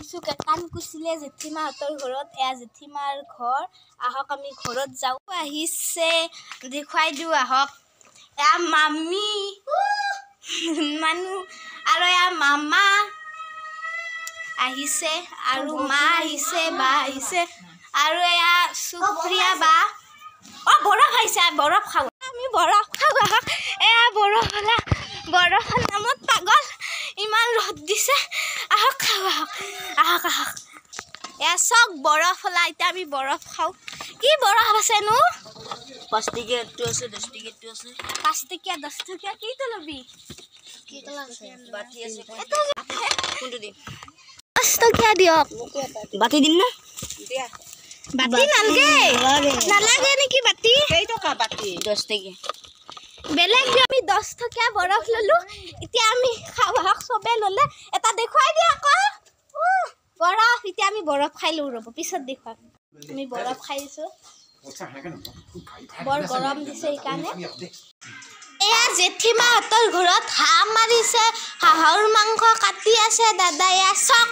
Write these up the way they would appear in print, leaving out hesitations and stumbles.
আহিছো কাণ কুচিলে জেঠিমাহঁতৰ ঘৰত। এয়া জেঠিমাৰ ঘৰ। আহক আমি ঘৰত যাওঁ। আহিছে দেখুৱাই দিওঁ আহক। এয়া মামী মানুহ আৰু এয়া মামা আহিছে আৰু মা আহিছে, বা আহিছে আৰু এয়া সুপ্ৰিয়া বা। বৰফ আহিছে, বৰফ খাওঁ। আমি বৰফ খাওঁ আহক। এয়া বৰফৰ নামত পাগল। ইমান ৰ'দ দিছে। আহক খাওঁ আহক। আহক আহক। এয়া চক বৰফ হলা। এতিয়া আমি বৰফ খাওঁ। কি বৰফ আছেনো? 5 টকীয়াটো আছে, 10 টকীয়াটো আছে। 5 টকীয়া 10 টকীয়া কিটো লবি? কি কালাৰ আছে? বাটি আছে। কোনটো দিম? 10 টকীয়া দিয়ক। বাটি দিম না? দিয়া। বাটি নালাগে নেকি বাটি? কেই টকা বাটি? 10 টকীয়া। বেলেগ দিওঁ। আমি 10 টকীয়া বৰফ ললো। এতিয়া আমি খাওঁ আহক। চবে ললে এটা দেখুৱাই দিয়া আকৌ। বৰফ। এতিয়া আমি বৰফ খাই লওঁ ৰ'ব, পিছত দেখুৱাম। আমি বৰফ খাইছো। বৰ গৰম দিছে সেইকাৰণে। এয়া জেঠিমাহঁতৰ ঘৰত হাঁহ মাৰিছে। হাঁহৰ মাংস কাটি আছে দাদা। এয়া চক।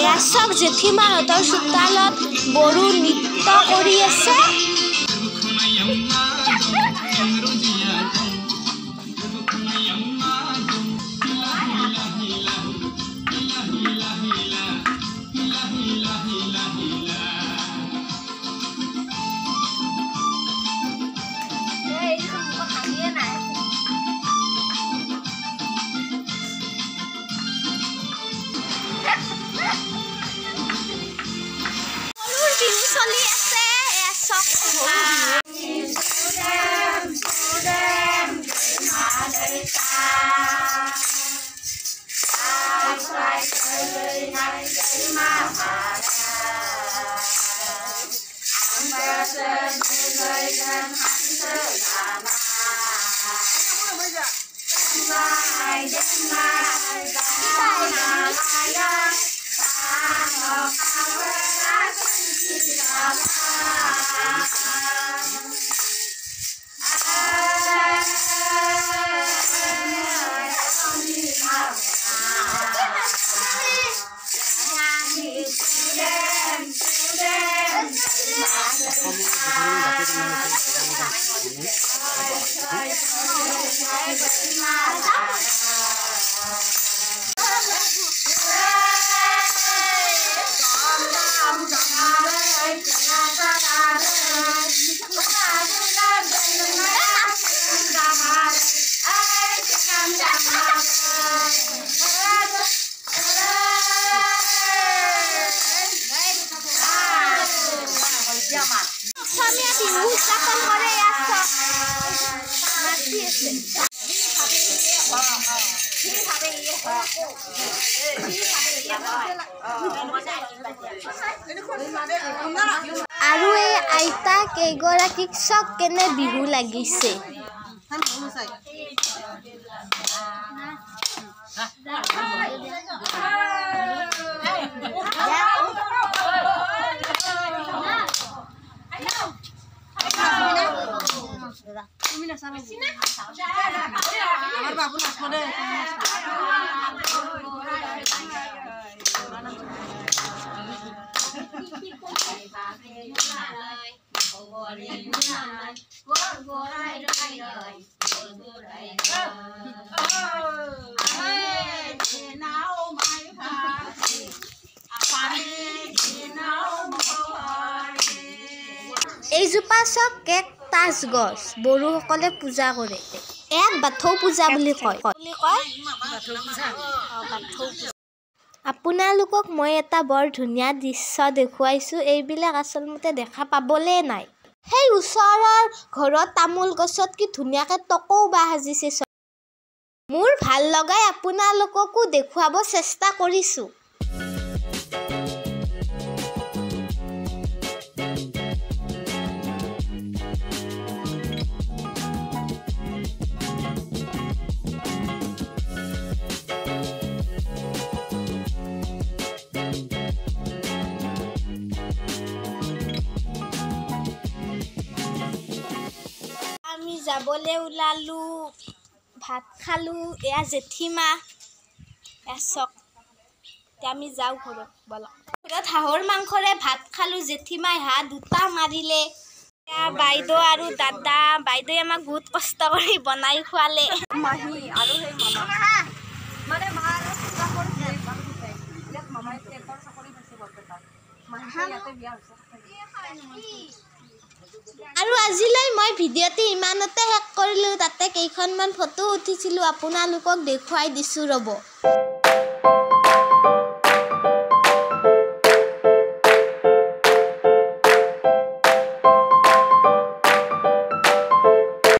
এয়া চক জেঠিমাহঁতৰ চোতালত বড়ো নৃত্য কৰি আছে। চলি আছে। এয়া চক অসমীয়া বিহু উদযাপন কৰে। আৰু এই আইতা কেইগৰাকীক চক কেনে বিহু লাগিছে। এইজোপা চক কেকটাছ গছ। বড়োসকলে পূজা কৰে। ইয়াক বাথৌ পূজা বুলি কয়। আপোনালোকক মই এটা বৰ ধুনীয়া দৃশ্য দেখুৱাইছোঁ। এইবিলাক আচলতে দেখা পাবলৈ নাই। সেই ওচৰৰ ঘৰত তামোল গছত কি ধুনীয়াকৈ টকৌ বাঁহ সাজিছে। মোৰ ভাল লগাই আপোনালোককো দেখুৱাব চেষ্টা কৰিছোঁ। আমি যাবলৈ ওলালোঁ। ভাত খালোঁ এয়া জেঠীমা চক এতিয়া আমি যাওঁ ঘৰত ব'লা ঘৰত হাঁহৰ মাংসৰে ভাত খালোঁ জেঠীমাই হাঁহ দুটা মাৰিলে এয়া বাইদেউ আৰু দাদা বাইদেৱে আমাক বহুত কষ্ট কৰি বনাই খোৱালে মাহী আৰু সেই মামা মানে মা আৰু কিবা কৰিছে ইয়াত মামাই টেটৰ চাকৰি পাইছে বৰপেটাত মাহী ইয়াতে বিয়া হৈছে আৰু আজিলৈ মই ভিডিঅ'টো ইমানতে শেষ কৰিলোঁ তাতে কেইখনমান ফটো উঠিছিলোঁ আপোনালোকক দেখুৱাই দিছোঁ ৰ'ব